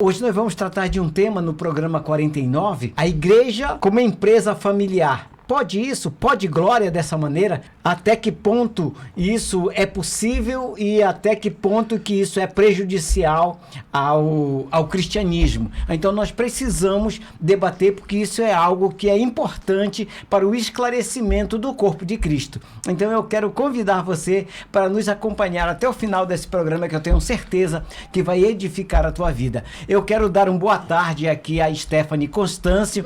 Hoje nós vamos tratar de um tema no programa 49, a igreja como empresa familiar. Pode isso? Pode glória dessa maneira? Até que ponto isso é possível e até que ponto que isso é prejudicial ao cristianismo? Então nós precisamos debater, porque isso é algo que é importante para o esclarecimento do corpo de Cristo. Então eu quero convidar você para nos acompanhar até o final desse programa, que eu tenho certeza que vai edificar a tua vida. Eu quero dar boa tarde aqui a Stephanie Constâncio,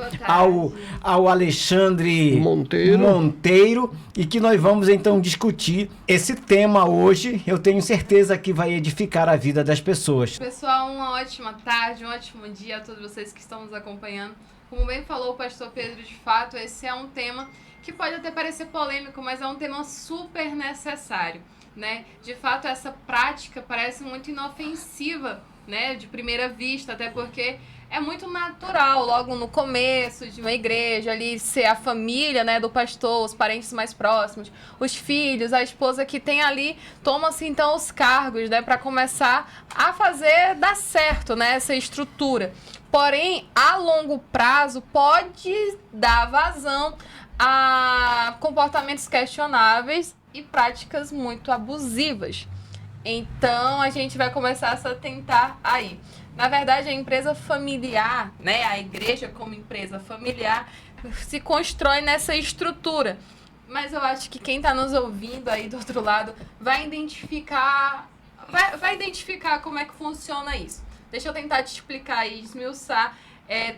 ao Alexandre Monteiro, e que nós vamos então discutir esse tema hoje. Eu tenho certeza que vai edificar a vida das pessoas. Pessoal, uma ótima tarde, um ótimo dia a todos vocês que estão nos acompanhando. Como bem falou o pastor Pedro, de fato, esse é um tema que pode até parecer polêmico, mas é um tema super necessário, né? De fato, essa prática parece muito inofensiva, né, de primeira vista, até porque é muito natural, logo no começo de uma igreja, ali ser a família, né, do pastor, os parentes mais próximos, os filhos, a esposa que tem ali, toma-se então os cargos, né, para começar a fazer dar certo, né, essa estrutura. Porém, a longo prazo pode dar vazão a comportamentos questionáveis e práticas muito abusivas. Então, a gente vai começar a se atentar aí. Na verdade, a empresa familiar, né, a igreja como empresa familiar, se constrói nessa estrutura. Mas eu acho que quem está nos ouvindo aí do outro lado vai identificar como é que funciona isso. Deixa eu tentar te explicar e esmiuçar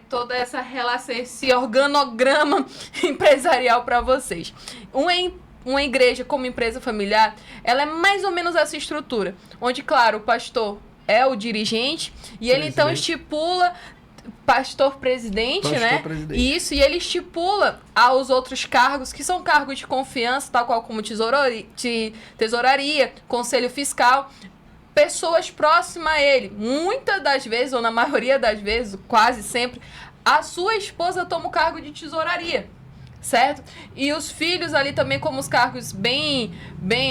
toda essa relação, esse organograma empresarial para vocês. Uma igreja como empresa familiar, ela é mais ou menos essa estrutura, onde, claro, o pastor é o dirigente e ele então estipula, pastor-presidente, né? Isso, e ele estipula aos outros cargos, que são cargos de confiança, tal qual como tesouraria, conselho fiscal, pessoas próximas a ele. Muitas das vezes, ou na maioria das vezes, quase sempre, a sua esposa toma o cargo de tesouraria. Certo? E os filhos ali também, como os cargos bem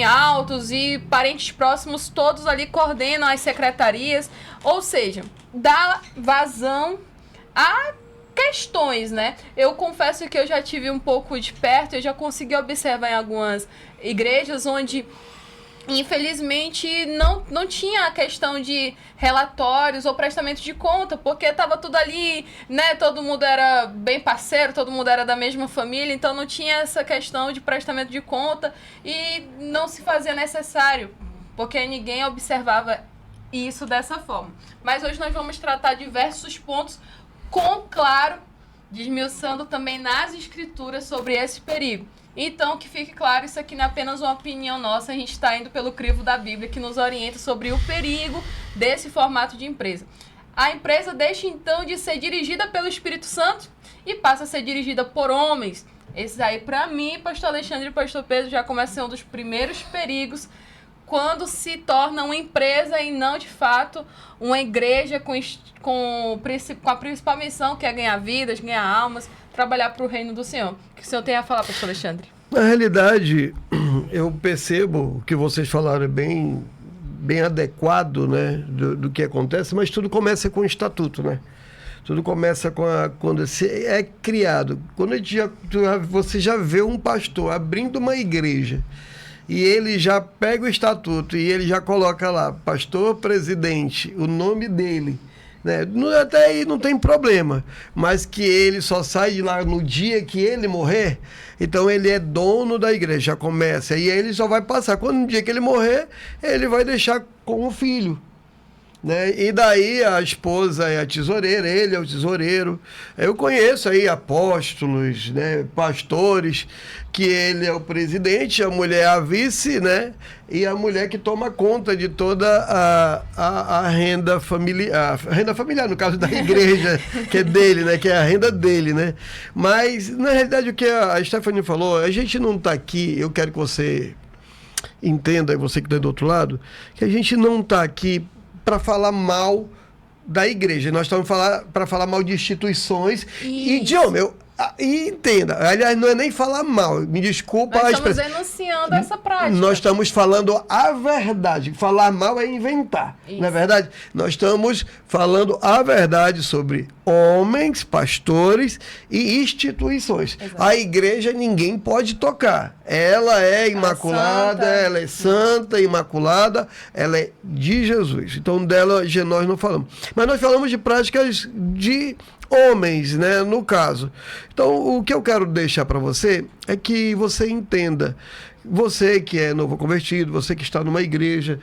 altos, e parentes próximos, todos ali coordenam as secretarias. Ou seja, dá vazão a questões, né? Eu confesso que eu já tive um pouco de perto, eu já consegui observar em algumas igrejas onde, infelizmente, não tinha a questão de relatórios ou prestamento de conta, porque estava tudo ali, né? Todo mundo era bem parceiro, todo mundo era da mesma família, então não tinha essa questão de prestamento de conta e não se fazia necessário, porque ninguém observava isso dessa forma. Mas hoje nós vamos tratar diversos pontos claro, desmiuçando também nas escrituras sobre esse perigo. Então, que fique claro, isso aqui não é apenas uma opinião nossa, a gente está indo pelo crivo da Bíblia, que nos orienta sobre o perigo desse formato de empresa. A empresa deixa, então, de ser dirigida pelo Espírito Santo e passa a ser dirigida por homens. Esses aí, para mim, pastor Alexandre e pastor Pedro, já começa a ser um dos primeiros perigos quando se torna uma empresa e não, de fato, uma igreja com a principal missão, que é ganhar vidas, ganhar almas, trabalhar para o reino do Senhor. O que o senhor tem a falar, pastor Alexandre? Na realidade, eu percebo que vocês falaram bem adequado, né, do que acontece, mas tudo começa com o estatuto, né? Tudo começa quando é criado. Quando você já vê um pastor abrindo uma igreja e ele já pega o estatuto e ele já coloca lá, pastor presidente, o nome dele, né? Até aí não tem problema, mas que ele só sai de lá no dia que ele morrer, então ele é dono da igreja, já começa, e aí ele só vai passar, quando no dia que ele morrer, ele vai deixar com o filho, né? E daí a esposa é a tesoureira, ele é o tesoureiro. Eu conheço aí apóstolos, né, pastores, que ele é o presidente, a mulher é a vice, né, e a mulher que toma conta de toda a renda familiar, no caso da igreja, que é dele, né, que é a renda dele, né. Mas, na realidade, o que a Stephanie falou, a gente não está aqui, eu quero que você entenda, você que está do outro lado, que a gente não está aqui para falar mal da igreja. Nós estamos para falar mal de instituições e de homem. E entenda, aliás, não é nem falar mal, me desculpa Nós a estamos expressão. denunciando essa prática. Nós estamos falando a verdade. Falar mal é inventar, Isso. não é verdade? Nós estamos falando a verdade sobre homens, pastores e instituições. Exato. A igreja ninguém pode tocar. Ela é imaculada, santa. ela é santa, imaculada, ela é de Jesus. Então dela nós não falamos. Mas nós falamos de práticas de homens, né, no caso. Então, o que eu quero deixar para você é que você entenda, você que é novo convertido, você que está numa igreja,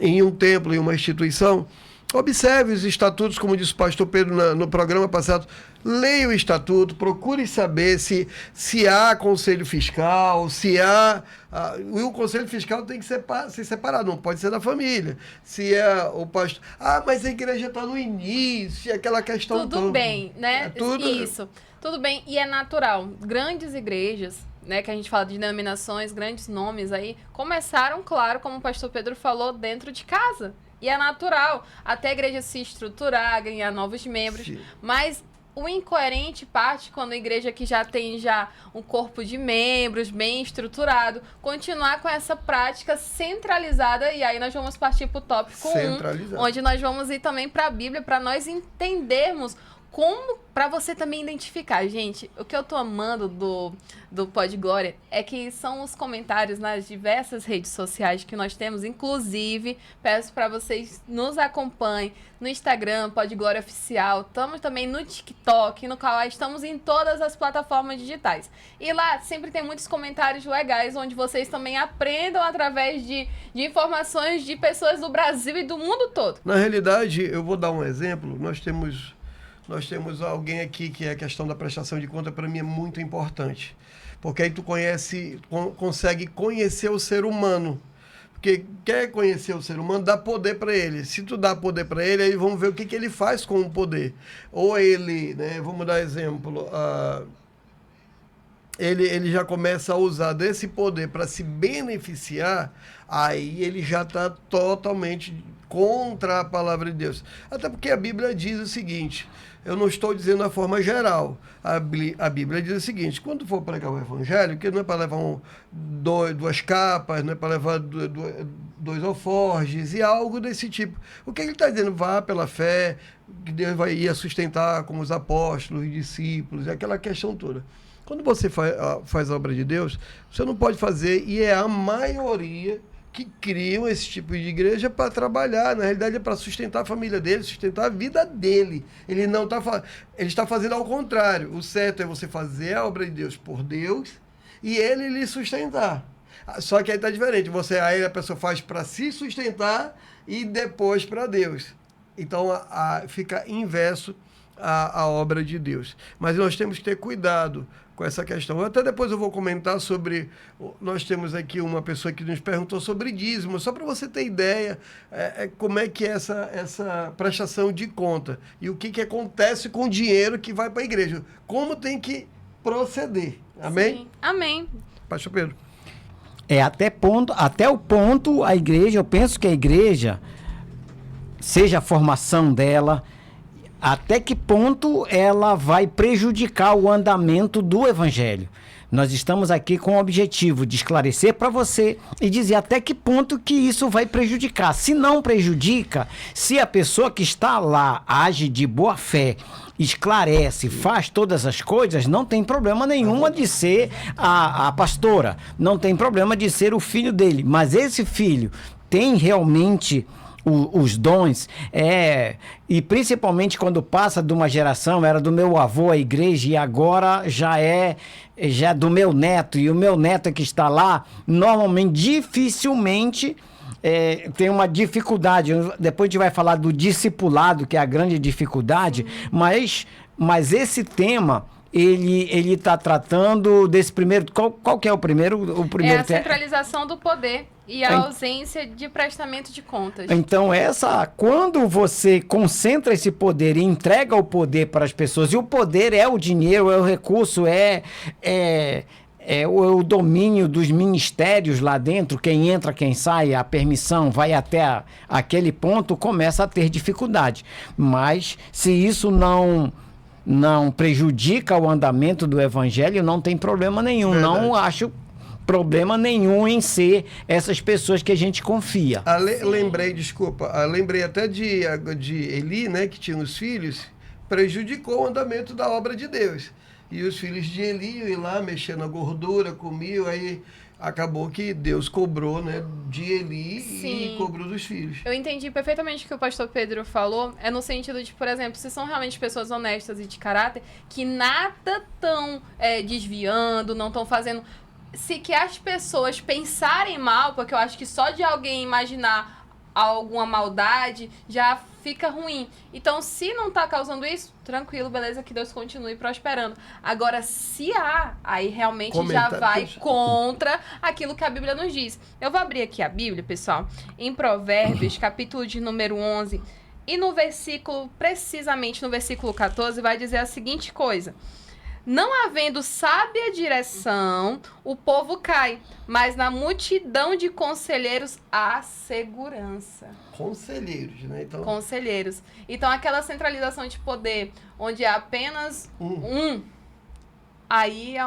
em um templo, em uma instituição, observe os estatutos, como disse o pastor Pedro no programa passado. Leia o estatuto, procure saber se há conselho fiscal, se há... o conselho fiscal tem que ser separado, não pode ser da família. Se é o pastor... mas a igreja está no início, aquela questão Tudo toda. bem, né? Tudo... Isso. Tudo bem, e é natural. Grandes igrejas, né, que a gente fala de denominações, grandes nomes aí, começaram, claro, como o pastor Pedro falou, dentro de casa. E é natural. Até a igreja se estruturar, ganhar novos membros. Sim. Mas o incoerente parte quando a igreja que já tem um corpo de membros bem estruturado, continuar com essa prática centralizada. E aí nós vamos partir para o tópico 1, onde nós vamos ir também para a Bíblia, para nós entendermos como, para você também identificar. Gente, o que eu tô amando do Pod Glória é que são os comentários nas diversas redes sociais que nós temos. Inclusive, peço para vocês nos acompanhem no Instagram, Pod Glória Oficial. Estamos também no TikTok, no qual estamos em todas as plataformas digitais. E lá sempre tem muitos comentários legais, onde vocês também aprendam através de informações de pessoas do Brasil e do mundo todo. Na realidade, eu vou dar um exemplo. Nós temos alguém aqui que é a questão da prestação de conta, para mim é muito importante. Porque aí tu consegue conhecer o ser humano. Porque quer conhecer o ser humano, dá poder para ele. Se tu dá poder para ele, aí vamos ver o que ele faz com o poder. Ou ele, né, vamos dar exemplo, ele já começa a usar desse poder para se beneficiar, aí ele já está totalmente contra a palavra de Deus. Até porque a Bíblia diz o seguinte, eu não estou dizendo a forma geral, a Bíblia diz o seguinte, quando for pregar o evangelho, que não é para levar duas capas, não é para levar dois alforjes e algo desse tipo. O que ele está dizendo? Vá pela fé, que Deus vai ir a sustentar como os apóstolos e discípulos, aquela questão toda. Quando você faz a obra de Deus, você não pode fazer, e é a maioria que criam esse tipo de igreja para trabalhar. Na realidade, é para sustentar a família dele, sustentar a vida dele. Ele não está ele está fazendo ao contrário. O certo é você fazer a obra de Deus por Deus e ele lhe sustentar. Só que aí está diferente. Aí a pessoa faz para se sustentar e depois para Deus. Então, fica inverso a obra de Deus. Mas nós temos que ter cuidado com essa questão. Até depois eu vou comentar sobre... Nós temos aqui uma pessoa que nos perguntou sobre dízimo, só para você ter ideia como é que é essa prestação de conta e o que acontece com o dinheiro que vai para a igreja. Como tem que proceder. Amém? Sim. Amém. Pastor Pedro. Até o ponto, a igreja, eu penso que a igreja, seja a formação dela, até que ponto ela vai prejudicar o andamento do evangelho. Nós estamos aqui com o objetivo de esclarecer para você e dizer até que ponto que isso vai prejudicar. Se não prejudica, se a pessoa que está lá age de boa fé, esclarece, faz todas as coisas, não tem problema nenhuma de ser a pastora, não tem problema de ser o filho dele, mas esse filho tem realmente os dons, e principalmente quando passa de uma geração, era do meu avô a igreja e agora já é do meu neto, e o meu neto é que está lá, normalmente, dificilmente tem uma dificuldade. Depois a gente vai falar do discipulado, que é a grande dificuldade, mas esse tema ele está tratando desse primeiro. Qual que é o primeiro? É a centralização do poder e a ausência de prestamento de contas. Então, quando você concentra esse poder e entrega o poder para as pessoas, e o poder é o dinheiro, é o recurso, é o domínio dos ministérios lá dentro, quem entra, quem sai, a permissão vai até aquele ponto, começa a ter dificuldade. Mas se isso não não prejudica o andamento do evangelho, não tem problema nenhum. Verdade. Não acho problema nenhum em ser essas pessoas que a gente confia. Lembrei até de Eli, né, que tinha os filhos, prejudicou o andamento da obra de Deus. E os filhos de Eli iam lá mexendo na gordura, comiam, aí acabou que Deus cobrou, né, de Eli. Sim. E cobrou dos filhos. Eu entendi perfeitamente o que o pastor Pedro falou, é no sentido de, por exemplo, se são realmente pessoas honestas e de caráter, que nada estão desviando, não estão fazendo... Se que as pessoas pensarem mal, porque eu acho que só de alguém imaginar alguma maldade já fica ruim. Então, se não tá causando isso, tranquilo, beleza, que Deus continue prosperando. Agora, se há, aí realmente já vai contra aquilo que a Bíblia nos diz. Eu vou abrir aqui a Bíblia, pessoal, em Provérbios, capítulo de número 11, e no versículo, precisamente no versículo 14, vai dizer a seguinte coisa: não havendo sábia direção, o povo cai, mas na multidão de conselheiros há segurança. Conselheiros, né? Então... Conselheiros. Então, aquela centralização de poder, onde é apenas aí é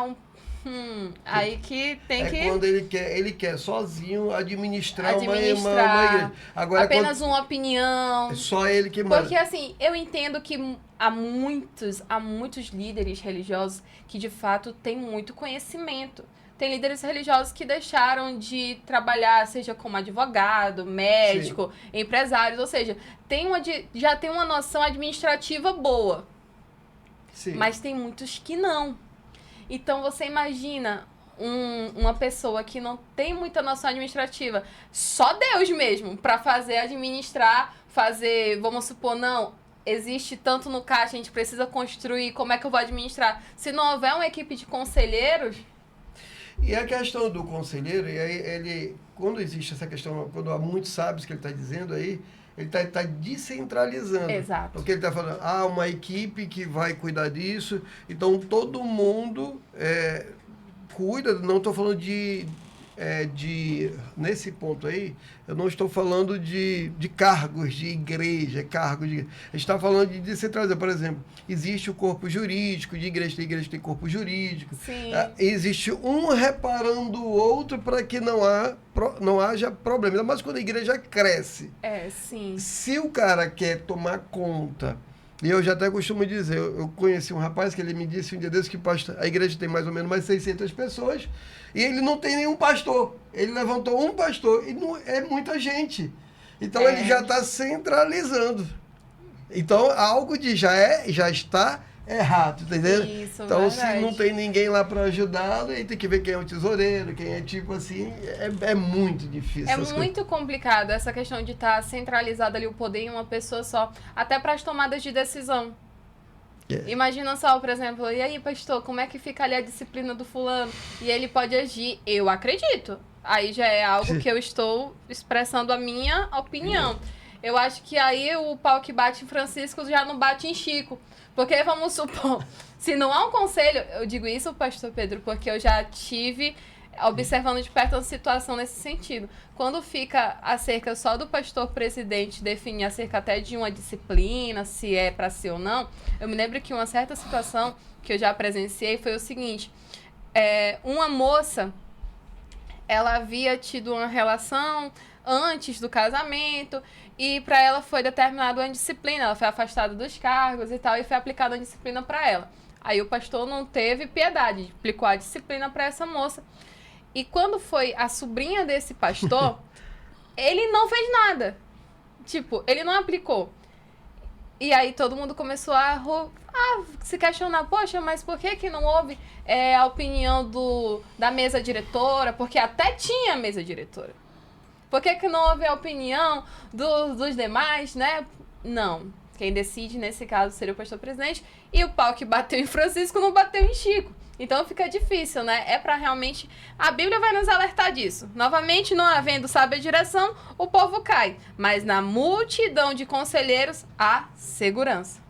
aí que tem que... quando ele quer sozinho administrar. Uma igreja. Agora, apenas uma opinião. É só ele que manda. Porque, assim, eu entendo que há muitos líderes religiosos que, de fato, têm muito conhecimento. Tem líderes religiosos que deixaram de trabalhar, seja como advogado, médico, sim, empresários, ou seja, já tem uma noção administrativa boa. Sim. Mas tem muitos que não. Então, você imagina uma pessoa que não tem muita noção administrativa, só Deus mesmo, para administrar, vamos supor, não, existe tanto no caixa, a gente precisa construir, como é que eu vou administrar? Se não houver uma equipe de conselheiros... E a questão do conselheiro, e aí ele, quando existe essa questão, quando há muitos sábios que ele está dizendo aí, ele está descentralizando. Exato. Porque ele está falando, uma equipe que vai cuidar disso, então todo mundo cuida, não estou falando nesse ponto aí, eu não estou falando de cargos de igreja, a gente está falando de descentralizar. Por exemplo, existe o corpo jurídico de igreja tem corpo jurídico. Sim. Existe um reparando o outro para que não haja problema. Mas quando a igreja cresce, sim, se o cara quer tomar conta, e eu já até costumo dizer, eu conheci um rapaz que ele me disse um dia desses que a igreja tem mais ou menos mais 600 pessoas, e ele não tem nenhum pastor. Ele levantou um pastor, e não é muita gente. Então ele já está centralizando. Então algo já está errado, entendeu? Isso, então, verdade. Se não tem ninguém lá para ajudar, aí tem que ver quem é o tesoureiro, quem é tipo assim, é muito difícil. É muito complicado essa questão de estar centralizado ali o poder em uma pessoa só, até para as tomadas de decisão. Imagina só, por exemplo, e aí, pastor, como é que fica ali a disciplina do fulano? E ele pode agir, eu acredito. Aí já é algo que eu estou expressando a minha opinião. Eu acho que aí o pau que bate em Francisco já não bate em Chico. Porque, vamos supor, se não há um conselho... Eu digo isso, pastor Pedro, porque eu já tive observando de perto uma situação nesse sentido. Quando fica acerca só do pastor presidente definir acerca até de uma disciplina, se é para ser ou não, eu me lembro que uma certa situação que eu já presenciei foi o seguinte: uma moça, ela havia tido uma relação antes do casamento e para ela foi determinada uma disciplina, ela foi afastada dos cargos e tal, e foi aplicada uma disciplina para ela. Aí o pastor não teve piedade, aplicou a disciplina para essa moça. E quando foi a sobrinha desse pastor, ele não fez nada. Tipo, ele não aplicou. E aí todo mundo começou a se questionar, poxa, mas por que não houve a opinião da mesa diretora? Porque até tinha mesa diretora. Por que não houve a opinião dos demais, né? Não. Quem decide, nesse caso, seria o pastor presidente. E o pau que bateu em Francisco não bateu em Chico. Então fica difícil, né? É para realmente... A Bíblia vai nos alertar disso. Novamente, não havendo sábia direção, o povo cai. Mas na multidão de conselheiros, há segurança.